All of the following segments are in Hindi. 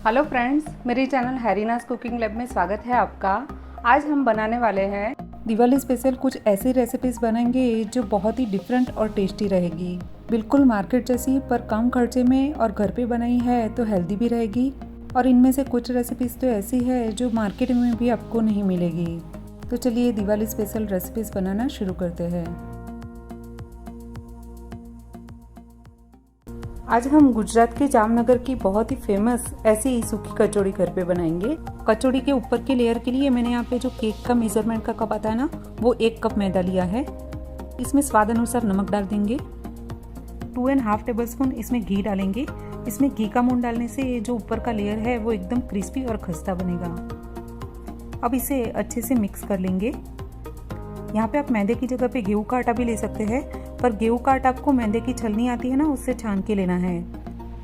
हेलो फ्रेंड्स, मेरे चैनल हैरीनास कुकिंग लैब में स्वागत है आपका। आज हम बनाने वाले हैं दिवाली स्पेशल कुछ ऐसी रेसिपीज़ बनाएंगे जो बहुत ही डिफरेंट और टेस्टी रहेगी। बिल्कुल मार्केट जैसी पर कम खर्चे में और घर पे बनाई है तो हेल्दी भी रहेगी। और इनमें से कुछ रेसिपीज़ तो ऐसी है जो मार्केट में भी आपको नहीं मिलेगी। तो चलिए दिवाली स्पेशल रेसिपीज़ बनाना शुरू करते हैं। आज हम गुजरात के जामनगर की बहुत ही फेमस ऐसी सूखी कचौड़ी घर पे बनाएंगे। कचौड़ी के ऊपर के लेयर के लिए मैंने यहाँ पे जो केक का मेजरमेंट का कप आता है ना, वो 1 कप मैदा लिया है। इसमें स्वाद अनुसार नमक डाल देंगे। 2.5 टेबलस्पून इसमें घी डालेंगे। इसमें घी का मून डालने से जो ऊपर का लेयर है वो एकदम क्रिस्पी और खस्ता बनेगा। अब इसे अच्छे से मिक्स कर लेंगे। यहाँ पे आप मैदे की जगह पे गेहूं का आटा भी ले सकते हैं, पर गेहूं का आटा आपको मैदे की छलनी आती है ना, उससे छान के लेना है।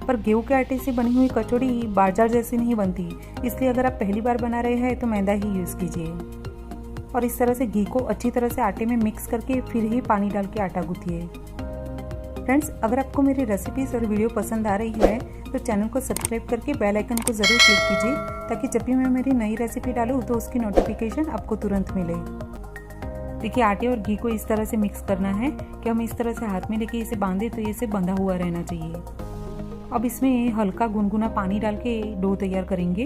पर गेहूं के आटे से बनी हुई कचौड़ी बाजार जैसी नहीं बनती, इसलिए अगर आप पहली बार बना रहे हैं तो मैदा ही यूज़ कीजिए। और इस तरह से घी को अच्छी तरह से आटे में मिक्स करके फिर ही पानी डाल के आटा गूंथिए। फ्रेंड्स, अगर आपको मेरी रेसिपीज़ और वीडियो पसंद आ रही है तो चैनल को सब्सक्राइब करके बेल आइकन को ज़रूर क्लिक कीजिए, ताकि जब भी मैं मेरी नई रेसिपी डालूँ तो उसकी नोटिफिकेशन आपको तुरंत मिले। देखिए, आटे और घी को इस तरह से मिक्स करना है कि हम इस तरह से हाथ में लेके इसे बांधे तो ये इसे बंधा हुआ रहना चाहिए। अब इसमें हल्का गुनगुना पानी डाल के डो तैयार करेंगे।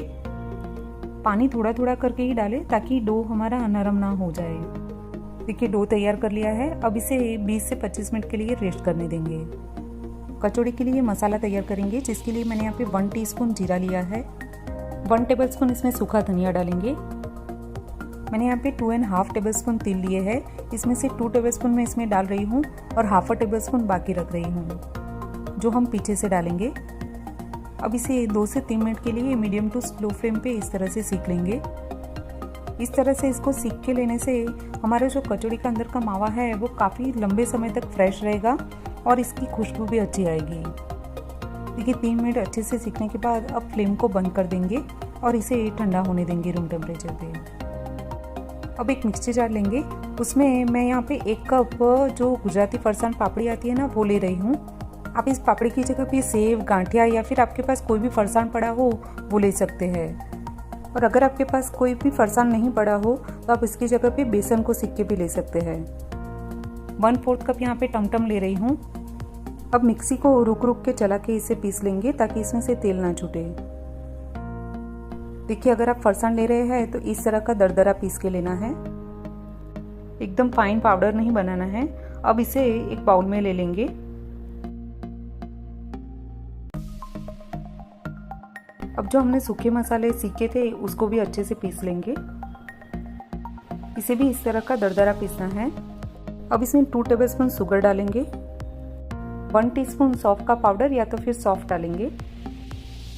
पानी थोड़ा थोड़ा करके ही डालें ताकि डो हमारा नरम ना हो जाए। देखिए, डो तैयार कर लिया है। अब इसे 20 से 25 मिनट के लिए रेस्ट करने देंगे। कचौड़ी के लिए मसाला तैयार करेंगे, जिसके लिए मैंने यहाँ पे 1 टीस्पून जीरा लिया है। 1 टेबलस्पून इसमें सूखा धनिया डालेंगे। मैंने यहाँ पे 2.5 टेबलस्पून तिल लिए हैं। इसमें से 2 टेबलस्पून मैं इसमें डाल रही हूँ और ½ टेबलस्पून बाकी रख रही हूँ, जो हम पीछे से डालेंगे। अब इसे 2 से 3 मिनट के लिए मीडियम टू स्लो फ्लेम पे इस तरह से सीख लेंगे। इस तरह से इसको सीख के लेने से हमारे जो कचौड़ी का अंदर का मावा है वो काफ़ी लंबे समय तक फ्रेश रहेगा और इसकी खुशबू भी अच्छी आएगी। देखिए, 3 मिनट अच्छे से सीखने के बाद अब फ्लेम को बंद कर देंगे और इसे ठंडा होने देंगे रूम टेम्परेचर पे। अब एक मिक्सर जार लेंगे। उसमें मैं यहाँ पे 1 कप जो गुजराती फरसान पापड़ी आती है ना, वो ले रही हूँ। आप इस पापड़ी की जगह पे सेव, गांठिया या फिर आपके पास कोई भी फरसान पड़ा हो वो ले सकते हैं। और अगर आपके पास कोई भी फरसान नहीं पड़ा हो तो आप इसकी जगह पे बेसन को सिक्के भी ले सकते हैं। 1/4 कप यहाँ पे टमटम ले रही हूँ। अब मिक्सी को रुक रुक के चला के इसे पीस लेंगे ताकि इसमें से तेल ना छूटे। देखिए, अगर आप फरसान ले रहे हैं तो इस तरह का दरदरा पीस के लेना है, एकदम फाइन पाउडर नहीं बनाना है। अब इसे एक बाउल में ले लेंगे। अब जो हमने सूखे मसाले सीखे थे उसको भी अच्छे से पीस लेंगे। इसे भी इस तरह का दरदरा पीसना है। अब इसमें 2 टेबलस्पून शुगर डालेंगे। 1 टीस्पून सौंफ का पाउडर या तो फिर सौंफ डालेंगे।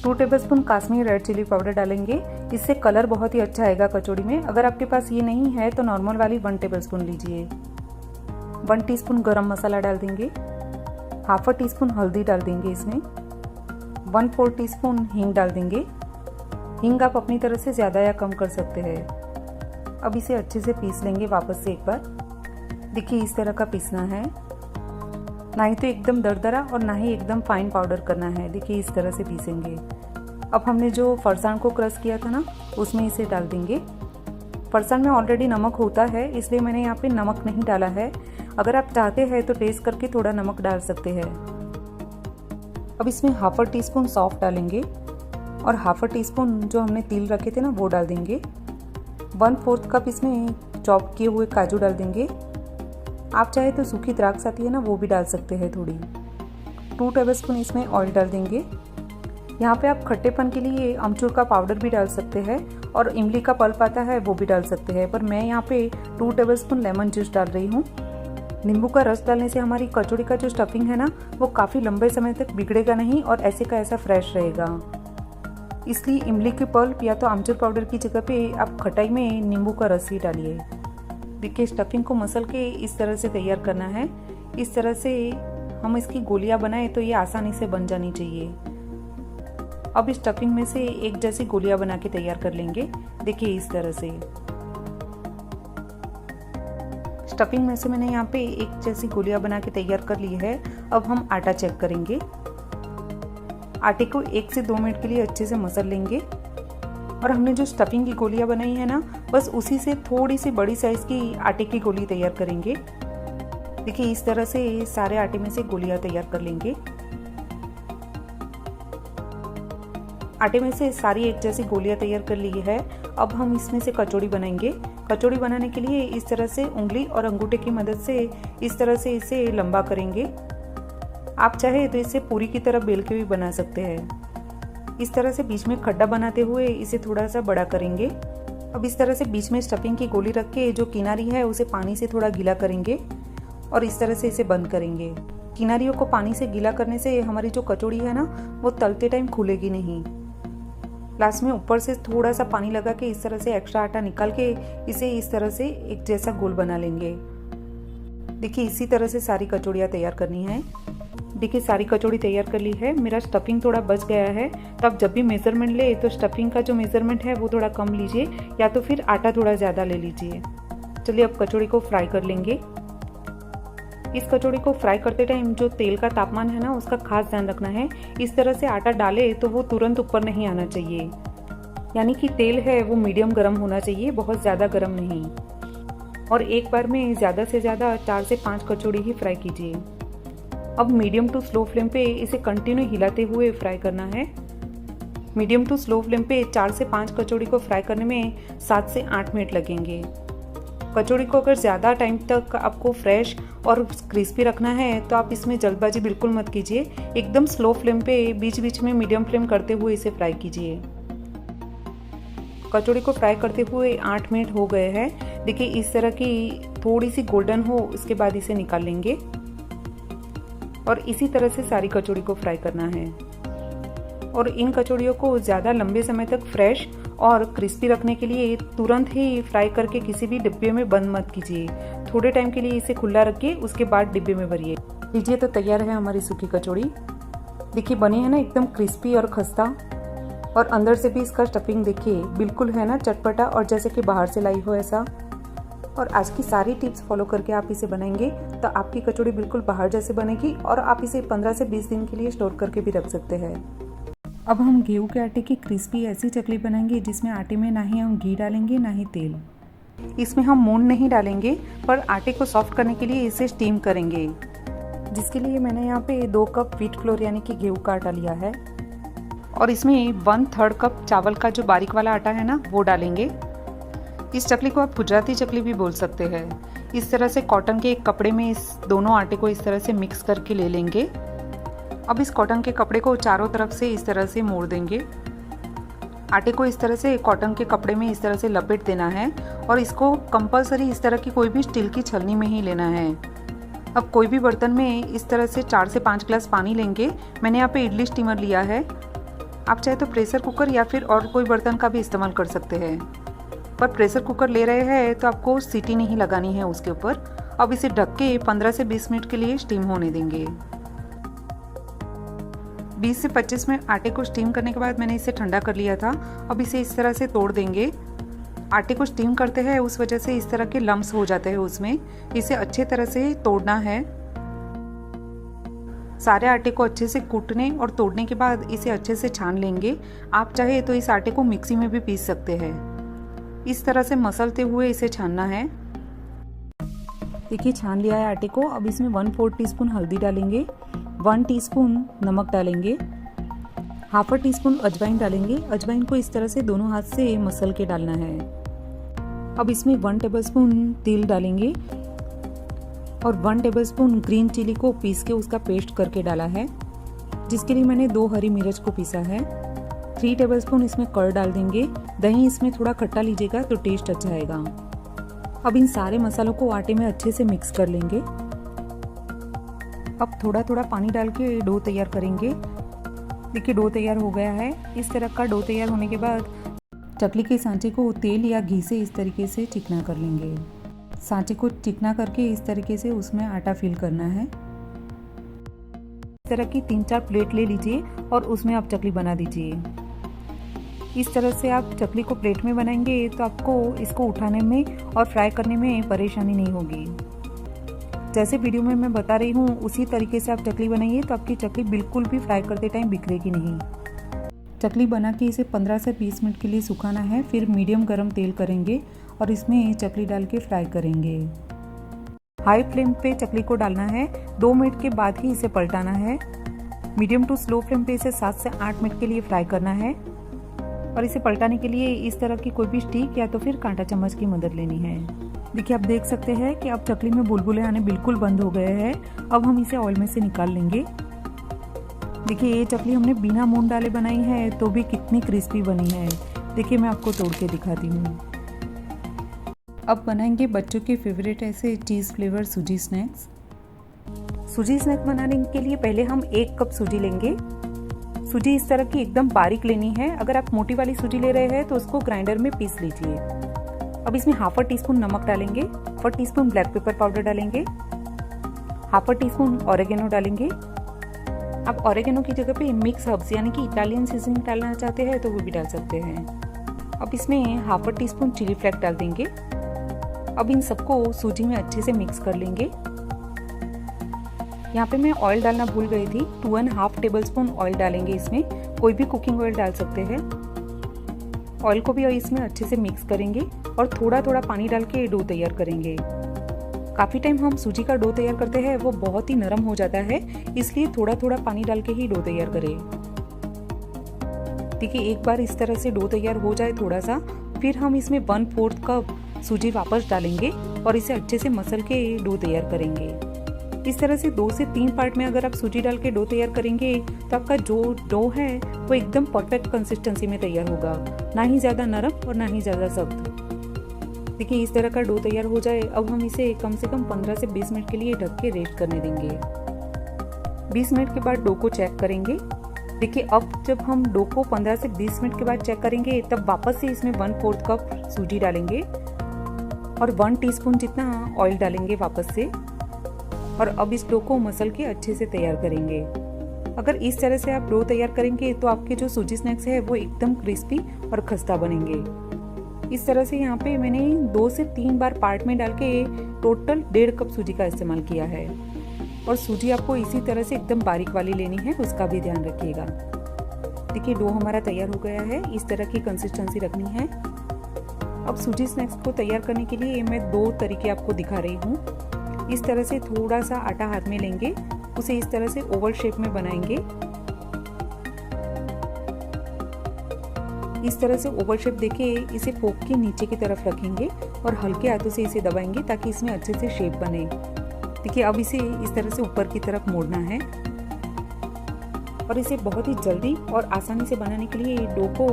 2 tablespoon Kashmiri red chili powder डालेंगे। इससे कलर बहुत ही अच्छा आएगा कचौड़ी में। अगर आपके पास ये नहीं है तो नॉर्मल वाली 1 टेबलस्पून लीजिए। 1 टीस्पून गरम मसाला डाल देंगे। ½ टीस्पून हल्दी डाल देंगे इसमें। 1/4 टीस्पून हींग डाल देंगे। हींग आप अपनी तरह से ज़्यादा या कम कर सकते हैं। अब इसे अच्छे से पीस लेंगे वापस से एक बार। देखिए, इस तरह का पीसना है, ना ही तो एकदम दरदरा और ना ही एकदम फाइन पाउडर करना है। देखिए, इस तरह से पीसेंगे। अब हमने जो फरसान को क्रश किया था ना, उसमें इसे डाल देंगे। फरसान में ऑलरेडी नमक होता है, इसलिए मैंने यहाँ पे नमक नहीं डाला है। अगर आप चाहते हैं तो टेस्ट करके थोड़ा नमक डाल सकते हैं। अब इसमें ½ टीस्पून सौंफ डालेंगे और ½ टीस्पून जो हमने तिल रखे थे ना, वो डाल देंगे। 1/4 कप इसमें चॉप किए हुए काजू डाल देंगे। आप चाहे तो सूखी द्राक्ष आती है ना, वो भी डाल सकते हैं थोड़ी। 2 टेबलस्पून इसमें ऑयल डाल देंगे। यहाँ पे आप खट्टेपन के लिए अमचूर का पाउडर भी डाल सकते हैं और इमली का पल्प आता है वो भी डाल सकते हैं, पर मैं यहाँ पे 2 टेबलस्पून लेमन जूस डाल रही हूँ। नींबू का रस डालने से हमारी कचौड़ी का जो स्टफिंग है ना, वो काफ़ी लंबे समय तक बिगड़ेगा नहीं और ऐसे का ऐसा फ्रेश रहेगा। इसलिए इमली के पल्प या तो आमचूर पाउडर की जगह पे आप खटाई में नींबू का रस ही डालिए। देखिए, स्टफिंग को मसल के इस तरह से तैयार करना है। इस तरह से हम इसकी गोलियां बनाएं तो ये आसानी से बन जानी चाहिए। अब इस स्टफिंग में से एक जैसी गोलियां बना के तैयार कर लेंगे। देखिए, इस तरह से स्टफिंग में से मैंने यहाँ पे एक जैसी गोलियां बना के तैयार कर ली है। अब हम आटा चेक करेंगे। आटे को 1 से 2 मिनट के लिए अच्छे से मसल लेंगे। और हमने जो स्टफिंग की गोलियां बनाई है ना, बस उसी से थोड़ी सी बड़ी साइज़ की आटे की गोली तैयार करेंगे। देखिए इस तरह से सारे आटे में से गोलियां तैयार कर लेंगे। आटे में से सारी एक जैसी गोलियां तैयार कर ली है। अब हम इसमें से कचौड़ी बनाएंगे। कचौड़ी बनाने के लिए इस तरह से उंगली और अंगूठे की मदद से इस तरह से इसे लंबा करेंगे। आप चाहे तो इसे पूरी की तरह बेल के भी बना सकते हैं। इस तरह से बीच में खड्डा बनाते हुए इसे थोड़ा सा बड़ा करेंगे। अब इस तरह से बीच में स्टफिंग की गोली रख के जो किनारी है उसे पानी से थोड़ा गीला करेंगे और इस तरह से इसे बंद करेंगे। किनारियों को पानी से गीला करने से हमारी जो कचौड़ी है ना, वो तलते टाइम खुलेगी नहीं। लास्ट में ऊपर से थोड़ा सा पानी लगा के इस तरह से एक्स्ट्रा आटा निकाल के इसे इस तरह से एक जैसा गोल बना लेंगे। देखिए इसी तरह से सारी कचौड़ियाँ तैयार करनी है। देखिए सारी कचौड़ी तैयार कर ली है। मेरा स्टफिंग थोड़ा बच गया है, तो आप जब भी मेज़रमेंट ले तो स्टफिंग का जो मेज़रमेंट है वो थोड़ा कम लीजिए या तो फिर आटा थोड़ा ज़्यादा ले लीजिए। चलिए अब कचौड़ी को फ्राई कर लेंगे। इस कचौड़ी को फ्राई करते टाइम जो तेल का तापमान है ना, उसका खास ध्यान रखना है। इस तरह से आटा डाले तो वो तुरंत ऊपर नहीं आना चाहिए, यानी कि तेल है वो मीडियम गर्म होना चाहिए, बहुत ज़्यादा गर्म नहीं। और एक बार में ज़्यादा से ज़्यादा 4 से 5 कचौड़ी ही फ्राई कीजिए। अब मीडियम टू स्लो फ्लेम पे इसे कंटिन्यू हिलाते हुए फ्राई करना है। मीडियम टू स्लो फ्लेम पे 4 से 5 कचौड़ी को फ्राई करने में 7 से 8 मिनट लगेंगे। कचौड़ी को अगर ज़्यादा टाइम तक आपको फ्रेश और क्रिस्पी रखना है तो आप इसमें जल्दबाजी बिल्कुल मत कीजिए। एकदम स्लो फ्लेम पे बीच बीच में मीडियम फ्लेम करते हुए इसे फ्राई कीजिए। कचौड़ी को फ्राई करते हुए 8 मिनट हो गए हैं। देखिए इस तरह की थोड़ी सी गोल्डन हो, उसके बाद इसे निकाल लेंगे और इसी तरह से सारी कचौड़ी को फ्राई करना है। और इन कचौड़ियों को ज़्यादा लंबे समय तक फ्रेश और क्रिस्पी रखने के लिए तुरंत ही फ्राई करके किसी भी डिब्बे में बंद मत कीजिए। थोड़े टाइम के लिए इसे खुला रखिए, उसके बाद डिब्बे में भरिए। लीजिए तो तैयार है हमारी सूखी कचौड़ी। देखिए बनी है ना एकदम क्रिस्पी और खस्ता, और अंदर से भी इसका स्टफिंग देखिए बिल्कुल है ना चटपटा, और जैसे कि बाहर से लाई हो ऐसा। और आज की सारी टिप्स फॉलो करके आप इसे बनाएंगे तो आपकी कचौड़ी बिल्कुल बाहर जैसे बनेगी, और आप इसे 15 से 20 दिन के लिए स्टोर करके भी रख सकते हैं। अब हम गेहूं के आटे की क्रिस्पी ऐसी चकली बनाएंगे जिसमें आटे में ना ही हम घी डालेंगे ना ही तेल। इसमें हम मून नहीं डालेंगे, पर आटे को सॉफ्ट करने के लिए इसे स्टीम करेंगे, जिसके लिए मैंने यहाँ पे 2 कप व्हीट फ्लोर यानी कि गेहूं का आटा लिया है। और इसमें 1/3 कप चावल का जो बारीक वाला आटा है ना, वो डालेंगे। इस चकली को आप गुजराती चकली भी बोल सकते हैं। इस तरह से कॉटन के एक कपड़े में इस दोनों आटे को इस तरह से मिक्स करके ले लेंगे। अब इस कॉटन के कपड़े को चारों तरफ से इस तरह से मोड़ देंगे। आटे को इस तरह से कॉटन के कपड़े में इस तरह से लपेट देना है, और इसको कंपलसरी इस तरह की कोई भी स्टील की छलनी में ही लेना है। अब कोई भी बर्तन में इस तरह से 4 से 5 ग्लास पानी लेंगे। मैंने यहाँ पे इडली स्टीमर लिया है, आप चाहे तो प्रेशर कुकर या फिर और कोई बर्तन का भी इस्तेमाल कर सकते हैं, पर प्रेशर कुकर ले रहे हैं तो आपको सीटी नहीं लगानी है उसके ऊपर। अब इसे ढक के 15 से 20 मिनट के लिए स्टीम होने देंगे। 20 से 25 मिनट आटे को स्टीम करने के बाद मैंने इसे ठंडा कर लिया था। अब इसे इस तरह से तोड़ देंगे। आटे को स्टीम करते हैं उस वजह से इस तरह के लम्स हो जाते हैं उसमें, इसे अच्छे तरह से तोड़ना है। सारे आटे को अच्छे से कूटने और तोड़ने के बाद इसे अच्छे से छान लेंगे। आप चाहे तो इस आटे को मिक्सी में भी पीस सकते हैं। इस तरह से मसलते हुए इसे छानना है। देखिए छान लिया है आटे को। अब इसमें 1/4 टीस्पून हल्दी डालेंगे, 1 टीस्पून नमक डालेंगे, 1/2 टीस्पून अजवाइन डालेंगे। अजवाइन को इस तरह से दोनों हाथ से मसल के डालना है। अब इसमें 1 टेबलस्पून तिल डालेंगे और 1 टेबलस्पून ग्रीन चिली को पीस के उसका पेस्ट करके डाला है, जिसके लिए मैंने 2 हरी मिर्च को पीसा है। 3 टेबलस्पून इसमें कर्ड डाल देंगे। दही इसमें थोड़ा खट्टा लीजिएगा तो टेस्ट अच्छा आएगा। अब इन सारे मसालों को आटे में अच्छे से मिक्स कर लेंगे। अब थोड़ा थोड़ा पानी डाल के डो तैयार करेंगे। देखिए डो तैयार हो गया है। इस तरह का डो तैयार होने के बाद चकली के सांचे को तेल या घी से इस तरीके से चिकना कर लेंगे। सांचे को चिकना करके इस तरीके से उसमें आटा फिल करना है। इस तरह की 3-4 प्लेट ले लीजिए और उसमें आप चकली बना दीजिए। इस तरह से आप चकली को प्लेट में बनाएंगे तो आपको इसको उठाने में और फ्राई करने में परेशानी नहीं होगी। जैसे वीडियो में मैं बता रही हूँ उसी तरीके से आप चकली बनाइए तो आपकी चकली बिल्कुल भी फ्राई करते टाइम बिखरेगी नहीं। चकली बना के इसे 15 से 20 मिनट के लिए सुखाना है, फिर मीडियम गरम तेल करेंगे और इसमें चकली डाल के फ्राई करेंगे। हाई फ्लेम पे चकली को डालना है, 2 मिनट के बाद ही इसे पलटाना है। मीडियम टू स्लो फ्लेम पे इसे 7 से 8 मिनट के लिए फ्राई करना है और इसे पलटाने के लिए इस तरह की कोई भी स्टिक या तो फिर कांटा चम्मच की मदद लेनी है। देखिए आप देख सकते हैं कि अब चकली में बुलबुले आने बिल्कुल बंद हो गए हैं। अब हम इसे ऑयल में से निकाल लेंगे। देखिए ये चकली हमने बिना मून डाले बनाई है तो भी कितनी क्रिस्पी बनी है। देखिए मैं आपको तोड़ के दिखाती हूँ। अब बनाएंगे बच्चों के फेवरेट ऐसे चीज़ फ्लेवर सूजी स्नैक्स। सूजी स्नैक्स बनाने के लिए पहले हम 1 कप सूजी लेंगे। सूजी इस तरह की एकदम बारीक लेनी है। अगर आप मोटी वाली सूजी ले रहे हैं तो उसको ग्राइंडर में पीस लीजिए। अब इसमें ½ टीस्पून नमक डालेंगे, ½ टीस्पून ब्लैक पेपर पाउडर डालेंगे, ½ टीस्पून ऑरेगेनो डालेंगे। आप ऑरेगेनो की जगह पे मिक्स हर्ब्स यानी कि इटालियन सीजनिंग डालना चाहते हैं तो वो भी डाल सकते हैं। अब इसमें ½ टीस्पून चिली फ्लेक्स डाल देंगे। अब इन सबको सूजी में अच्छे से मिक्स कर लेंगे। यहाँ पे मैं ऑयल डालना भूल गई थी, 2½ टेबलस्पून ऑयल डालेंगे इसमें। कोई भी कुकिंग ऑयल डाल सकते हैं। ऑयल को भी इसमें अच्छे से मिक्स करेंगे और थोड़ा थोड़ा पानी डाल के डो तैयार करेंगे। काफ़ी टाइम हम सूजी का डो तैयार करते हैं, वो बहुत ही नरम हो जाता है, इसलिए थोड़ा थोड़ा पानी डाल के ही डो तैयार करें। देखिए एक बार इस तरह से डो तैयार हो जाए थोड़ा सा, फिर हम इसमें 1/4 कप सूजी वापस डालेंगे और इसे अच्छे से मसल के डो तैयार करेंगे। इस तरह से 2 से 3 पार्ट में अगर आप सूजी डाल के डो तैयार करेंगे तो आपका जो डो है वो एकदम परफेक्ट कंसिस्टेंसी में तैयार होगा, ना ही ज़्यादा नरम और ना ही ज़्यादा सख्त। देखिए इस तरह का डो तैयार हो जाए, अब हम इसे कम से कम 15 से 20 मिनट के लिए ढक के रेस्ट करने देंगे। 20 मिनट के बाद डो को चेक करेंगे। देखिए अब जब हम डो को 15 से 20 मिनट के बाद चेक करेंगे तब वापस से इसमें 1/4 कप सूजी डालेंगे और 1 टीस्पून जितना ऑयल डालेंगे वापस से, और अब इस डो को मसल के अच्छे से तैयार करेंगे। अगर इस तरह से आप डो तैयार करेंगे तो आपके जो सूजी स्नैक्स है वो एकदम क्रिस्पी और खस्ता बनेंगे। इस तरह से यहाँ पे मैंने 2 से 3 बार पार्ट में डाल के टोटल 1.5 कप सूजी का इस्तेमाल किया है। और सूजी आपको इसी तरह से एकदम बारीक वाली लेनी है, उसका भी ध्यान रखिएगा। देखिए डो हमारा तैयार हो गया है, इस तरह की कंसिस्टेंसी रखनी है। अब सूजी स्नैक्स को तैयार करने के लिए मैं 2 तरीके आपको दिखा रही हूँ। इस तरह से थोड़ा सा आटा हाथ में लेंगे, उसे इस तरह से ओवल शेप में बनाएंगे। इस तरह से ओवल शेप देके इसे फोक के नीचे की तरफ रखेंगे और हल्के हाथों से इसे दबाएंगे ताकि इसमें अच्छे से शेप बने। देखिए अब इसे इस तरह से ऊपर की तरफ मोड़ना है और इसे बहुत ही जल्दी और आसानी से बनाने के लिए डो को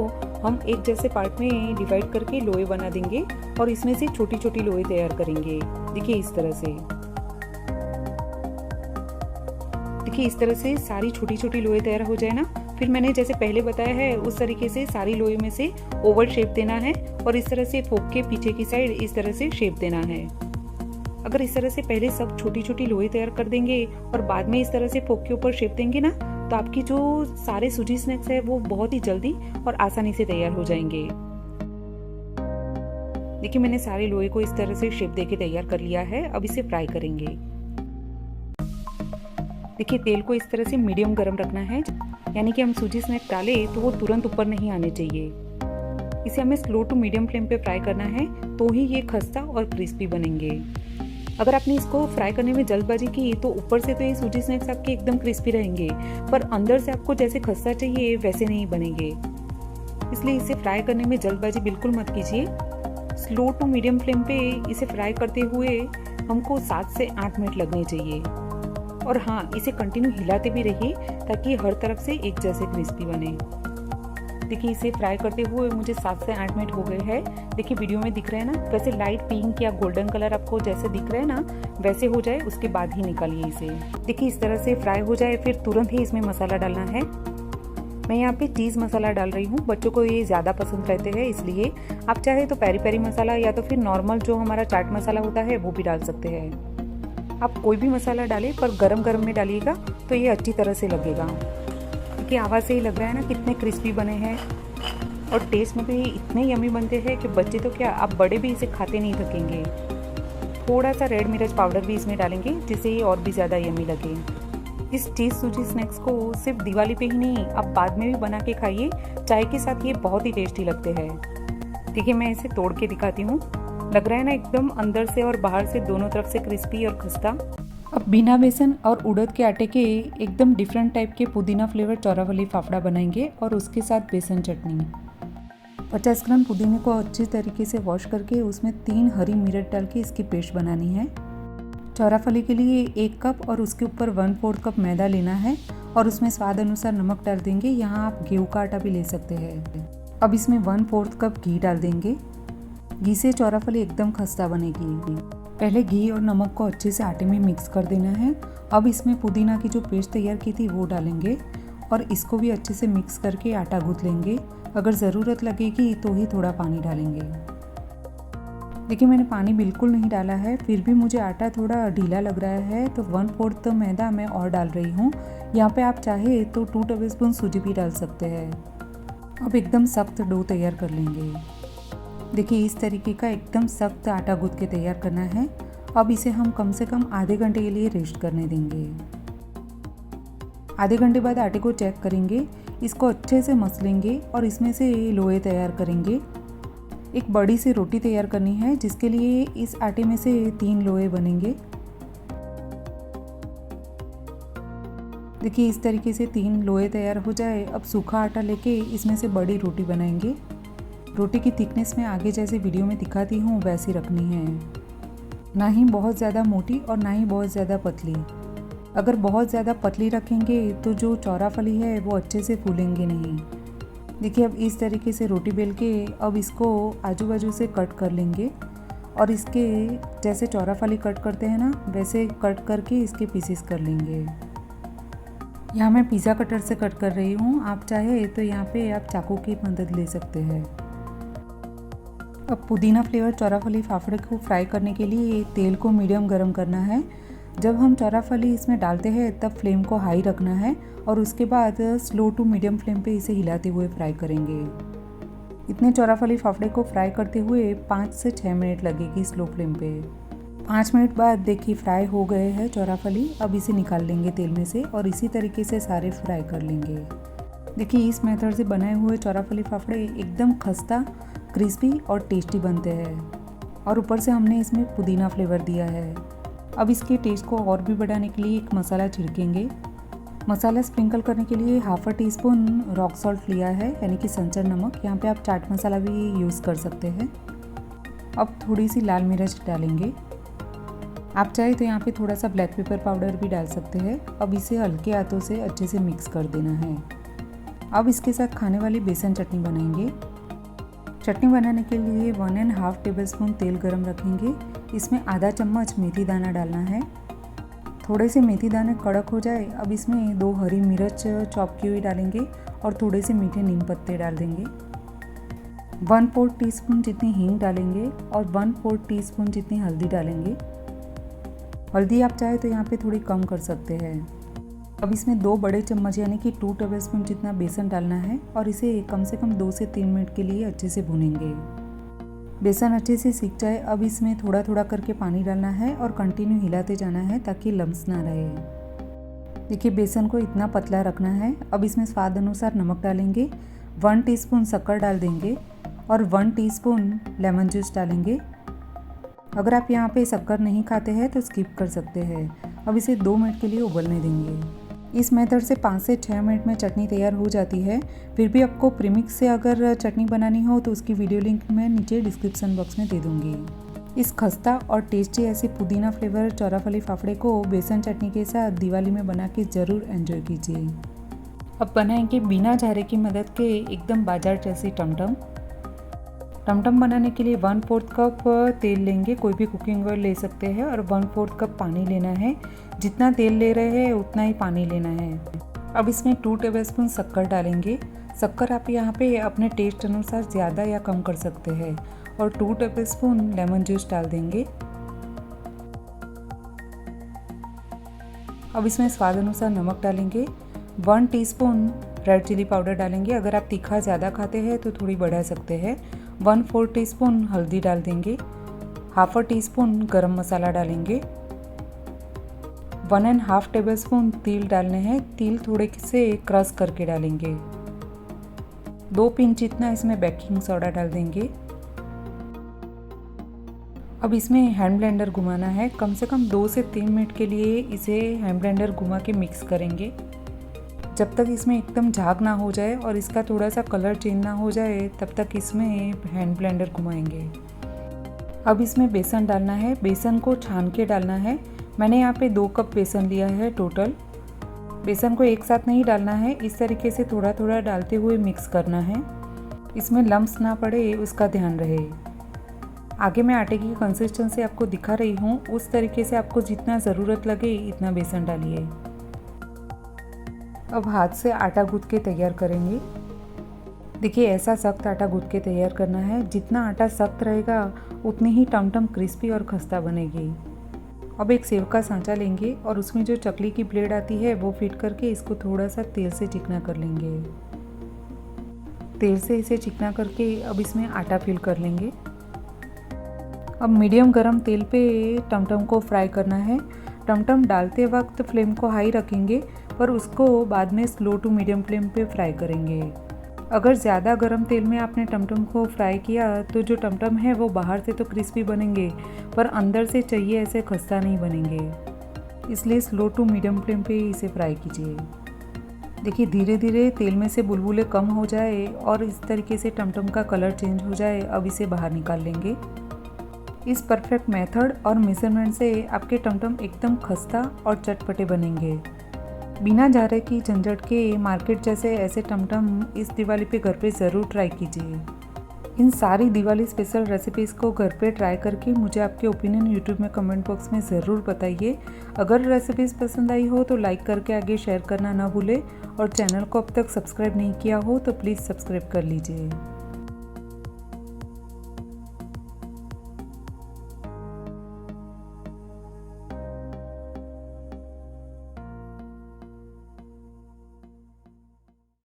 हम एक जैसे पार्ट में डिवाइड करके लोए बना देंगे और इसमें से छोटी छोटी लोए तैयार करेंगे। देखिए इस तरह से। देखिए इस तरह से सारी छोटी छोटी लोए तैयार हो जाए ना, फिर मैंने जैसे पहले बताया है उस तरीके से सारी लोए में से ओवल शेप देना है और इस तरह से फोक के पीछे की साइड इस तरह से शेप देना है। अगर इस तरह से पहले सब छोटी छोटी लोए तैयार कर देंगे और बाद में इस तरह से फोक के ऊपर शेप देंगे ना, तो आपकी जो सारे सूजी स्नैक्स है वो बहुत ही जल्दी और आसानी से तैयार हो जाएंगे। देखिए मैंने सारे लोहे को इस तरह से शेप देके तैयार कर लिया है। अब इसे फ्राई करेंगे। देखिए तेल को इस तरह से मीडियम गरम रखना है, यानी कि हम सूजी स्नैक डाले तो वो तुरंत ऊपर नहीं आने चाहिए। इसे हमें स्लो टू मीडियम फ्लेम पे फ्राई करना है, तो ही ये खस्ता और क्रिस्पी बनेंगे। अगर आपने इसको फ्राई करने में जल्दबाजी की तो ऊपर से तो ये सूजी स्नैक्स आपके एकदम क्रिस्पी रहेंगे, पर अंदर से आपको जैसे खस्ता चाहिए वैसे नहीं बनेंगे। इसलिए इसे फ्राई करने में जल्दबाजी बिल्कुल मत कीजिए। स्लो टू मीडियम फ्लेम पे इसे फ्राई करते हुए हमको 7 से 8 मिनट लगने चाहिए। और हाँ, इसे कंटिन्यू हिलाते भी रहिए ताकि हर तरफ से एक जैसे क्रिस्पी बने। देखिए इसे फ्राई करते हुए मुझे 7 से 8 मिनट हो गए हैं। देखिए वीडियो में दिख रहा है ना, वैसे लाइट पिंक या गोल्डन कलर आपको जैसे दिख रहा है ना, वैसे हो जाए उसके बाद ही निकालिए इसे। देखिए इस तरह से फ्राई हो जाए फिर तुरंत ही इसमें मसाला डालना है। मैं यहाँ पे चीज़ मसाला डाल रही हूँ, बच्चों को ये ज़्यादा पसंद रहते हैं, इसलिए आप चाहे तो पेरी पेरी मसाला या तो फिर नॉर्मल जो हमारा चाट मसाला होता है वो भी डाल सकते हैं। आप कोई भी मसाला डालें पर गरम गरम में डालिएगा तो ये अच्छी तरह से लगेगा। क्योंकि आवाज़ से ही लग रहा है ना कितने क्रिस्पी बने हैं, और टेस्ट में भी इतने यमी बनते हैं कि बच्चे तो क्या, आप बड़े भी इसे खाते नहीं थकेंगे। थोड़ा सा रेड मिर्च पाउडर भी इसमें डालेंगे जिससे ये और भी ज़्यादा यम्मी लगे। इस चीज़ सूजी स्नैक्स को सिर्फ दिवाली पे ही नहीं, आप बाद में भी बना के खाइए, चाय के साथ ये बहुत ही टेस्टी लगते हैं। देखिए मैं इसे तोड़ के दिखाती हूँ। लग रहा है ना एकदम अंदर से और बाहर से दोनों तरफ से क्रिस्पी और खस्ता। अब बिना बेसन और उड़द के आटे के एकदम डिफरेंट टाइप के पुदीना फ्लेवर चौराफली फाफड़ा बनाएंगे और उसके साथ बेसन चटनी। 50 ग्राम पुदीने को अच्छी तरीके से वॉश करके उसमें 3 हरी मिर्च डाल के इसकी पेस्ट बनानी है। चौराफली के लिए 1 कप और उसके ऊपर 1/4 कप मैदा लेना है और उसमें स्वाद अनुसार नमक डाल देंगे। यहाँ आप गेहूं का आटा भी ले सकते हैं। अब इसमें 1/4 कप घी डाल देंगे। घी से चौराफली एकदम खस्ता बनेगी। पहले घी और नमक को अच्छे से आटे में मिक्स कर देना है। अब इसमें पुदीना की जो पेस्ट तैयार की थी वो डालेंगे और इसको भी अच्छे से मिक्स करके आटा गूंथ लेंगे। अगर ज़रूरत लगेगी तो ही थोड़ा पानी डालेंगे। देखिए मैंने पानी बिल्कुल नहीं डाला है, फिर भी मुझे आटा थोड़ा ढीला लग रहा है तो 1/4 मैदा मैं और डाल रही हूँ। यहाँ पे आप चाहे तो 2 टेबलस्पून सूजी भी डाल सकते हैं। अब एकदम सख्त डो तैयार कर लेंगे। देखिए इस तरीके का एकदम सख्त आटा गूंथ के तैयार करना है। अब इसे हम कम से कम आधे घंटे के लिए रेस्ट करने देंगे। आधे घंटे बाद आटे को चेक करेंगे, इसको अच्छे से मस लेंगे और इसमें से लोए तैयार करेंगे। एक बड़ी सी रोटी तैयार करनी है जिसके लिए इस आटे में से 3 लोए बनेंगे। देखिए इस तरीके से 3 लोए तैयार हो जाए। अब सूखा आटा लेके इसमें से बड़ी रोटी बनाएंगे। रोटी की थिकनेस में आगे जैसे वीडियो में दिखाती हूँ वैसी रखनी है, ना ही बहुत ज़्यादा मोटी और ना ही बहुत ज़्यादा पतली। अगर बहुत ज़्यादा पतली रखेंगे तो जो चौराफली है वो अच्छे से फूलेंगे नहीं। देखिए अब इस तरीके से रोटी बेल के अब इसको आजू बाजू से कट कर लेंगे और इसके जैसे चौराफली कट करते हैं ना वैसे कट करके इसके पीसेस कर लेंगे। यहाँ मैं पिज़्ज़ा कटर से कट कर रही हूँ, आप चाहे तो यहाँ पे आप चाकू की मदद ले सकते हैं। अब पुदीना फ्लेवर चौराफली फाफड़े को फ्राई करने के लिए तेल को मीडियम गरम करना है। जब हम चौराफली इसमें डालते हैं तब फ्लेम को हाई रखना है और उसके बाद स्लो टू मीडियम फ्लेम पे इसे हिलाते हुए फ्राई करेंगे। इतने चौराफली फाफड़े को फ्राई करते हुए 5 से 6 मिनट लगेगी स्लो फ्लेम पे। 5 मिनट बाद देखिए फ्राई हो गए हैं चौराफली। अब इसे निकाल लेंगे तेल में से और इसी तरीके से सारे फ्राई कर लेंगे। देखिए इस मेथड से बनाए हुए चौराफली फाफड़े एकदम खस्ता, क्रिस्पी और टेस्टी बनते हैं और ऊपर से हमने इसमें पुदीना फ्लेवर दिया है। अब इसके टेस्ट को और भी बढ़ाने के लिए एक मसाला छिड़केंगे। मसाला स्प्रिंकल करने के लिए 1/2 टीस्पून रॉक सॉल्ट लिया है, यानी कि संचर नमक। यहाँ पे आप चाट मसाला भी यूज़ कर सकते हैं। अब थोड़ी सी लाल मिर्च डालेंगे। आप चाहे तो यहाँ पे थोड़ा सा ब्लैक पेपर पाउडर भी डाल सकते हैं। अब इसे हल्के हाथों से अच्छे से मिक्स कर देना है। अब इसके साथ खाने वाली बेसन चटनी बनाएंगे। चटनी बनाने के लिए 1.5 टेबलस्पून तेल गरम रखेंगे। इसमें आधा चम्मच मेथी दाना डालना है। थोड़े से मेथी दाने कड़क हो जाए अब इसमें 2 हरी मिर्च चॉप की हुई डालेंगे और थोड़े से मीठे नीम पत्ते डाल देंगे। 1/4 टीस्पून जितनी हींग डालेंगे और 1/4 टीस्पून जितनी हल्दी डालेंगे। हल्दी आप चाहे तो यहाँ पे थोड़ी कम कर सकते हैं। अब इसमें 2 बड़े चम्मच यानी कि 2 टेबलस्पून जितना बेसन डालना है और इसे कम से कम 2 से 3 मिनट के लिए अच्छे से भूनेंगे। बेसन अच्छे से सीख जाए अब इसमें थोड़ा थोड़ा करके पानी डालना है और कंटिन्यू हिलाते जाना है ताकि लम्स ना रहे। देखिए बेसन को इतना पतला रखना है। अब इसमें स्वाद अनुसार नमक डालेंगे, 1 टीस्पून शक्कर डाल देंगे और 1 टीस्पून लेमन जूस डालेंगे। अगर आप यहाँ पे शक्कर नहीं खाते हैं तो स्किप कर सकते हैं। अब इसे 2 मिनट के लिए उबलने देंगे। इस मेथड से 5 से 6 मिनट में चटनी तैयार हो जाती है। फिर भी आपको प्रीमिक्स से अगर चटनी बनानी हो तो उसकी वीडियो लिंक मैं नीचे डिस्क्रिप्शन बॉक्स में दे दूँगी। इस खस्ता और टेस्टी ऐसी पुदीना फ्लेवर चौराफली फाफड़े को बेसन चटनी के साथ दिवाली में बना के ज़रूर एंजॉय कीजिए। अब बनाएंगे बिना झारे की मदद के एकदम बाजार जैसी टमटम। टमटम बनाने के लिए 1/4 कप तेल लेंगे, कोई भी कुकिंग ऑयल ले सकते हैं, और 1/4 कप पानी लेना है। जितना तेल ले रहे हैं उतना ही पानी लेना है। अब इसमें 2 टेबलस्पून शक्कर डालेंगे। शक्कर आप यहाँ पे अपने टेस्ट अनुसार ज़्यादा या कम कर सकते हैं और 2 टेबलस्पून लेमन जूस डाल देंगे। अब इसमें स्वाद अनुसार नमक डालेंगे, 1 टीस्पून रेड चिली पाउडर डालेंगे। अगर आप तीखा ज़्यादा खाते हैं तो थोड़ी बढ़ा सकते हैं। 1/4 टीस्पून हल्दी डाल देंगे हाफ टी स्पून गरम मसाला डालेंगे। 1.5 टेबलस्पून तिल डालने हैं। तिल थोड़े से क्रश करके डालेंगे। 2 पिंच जितना इसमें बेकिंग सोडा डाल देंगे। अब इसमें हैंड ब्लेंडर घुमाना है। कम से कम 2 से 3 मिनट के लिए इसे हैंड ब्लेंडर घुमा के मिक्स करेंगे। जब तक इसमें एकदम झाग ना हो जाए और इसका थोड़ा सा कलर चेंज ना हो जाए तब तक इसमें हैंड ब्लेंडर घुमाएंगे। अब इसमें बेसन डालना है। बेसन को छान के डालना है। मैंने यहाँ पे 2 कप बेसन लिया है टोटल। बेसन को एक साथ नहीं डालना है, इस तरीके से थोड़ा थोड़ा डालते हुए मिक्स करना है। इसमें लम्स ना पड़े उसका ध्यान रहे। आगे मैं आटे की कंसिस्टेंसी आपको दिखा रही हूँ, उस तरीके से आपको जितना ज़रूरत लगे इतना बेसन डालिए। अब हाथ से आटा गूँथ के तैयार करेंगे। देखिए ऐसा सख्त आटा गूँथ के तैयार करना है। जितना आटा सख्त रहेगा उतनी ही टमटम क्रिस्पी और खस्ता बनेगी। अब एक सेव का सांचा लेंगे और उसमें जो चकली की ब्लेड आती है वो फिट करके इसको थोड़ा सा तेल से चिकना कर लेंगे। तेल से इसे चिकना करके अब इसमें आटा फिल कर लेंगे। अब मीडियम गरम तेल पे टमटम को फ्राई करना है। टमटम डालते वक्त फ्लेम को हाई रखेंगे पर उसको बाद में स्लो टू मीडियम फ्लेम पे फ्राई करेंगे। अगर ज़्यादा गरम तेल में आपने टमटम को फ्राई किया तो जो टमटम है वो बाहर से तो क्रिस्पी बनेंगे पर अंदर से चाहिए ऐसे खस्ता नहीं बनेंगे। इसलिए स्लो टू मीडियम फ्लेम पे इसे फ्राई कीजिए। देखिए धीरे धीरे तेल में से बुलबुले कम हो जाए और इस तरीके से टमटम का कलर चेंज हो जाए, अब इसे बाहर निकाल लेंगे। इस परफेक्ट मेथड और मेजरमेंट से आपके टमटम एकदम खस्ता और चटपटे बनेंगे। बिना जारे की झंझट के मार्केट जैसे ऐसे टमटम इस दिवाली पे घर पे ज़रूर ट्राई कीजिए। इन सारी दिवाली स्पेशल रेसिपीज़ को घर पे ट्राई करके मुझे आपके ओपिनियन यूट्यूब में कमेंट बॉक्स में ज़रूर बताइए। अगर रेसिपीज़ पसंद आई हो तो लाइक करके आगे शेयर करना ना भूलें और चैनल को अब तक सब्सक्राइब नहीं किया हो तो प्लीज़ सब्सक्राइब कर लीजिए।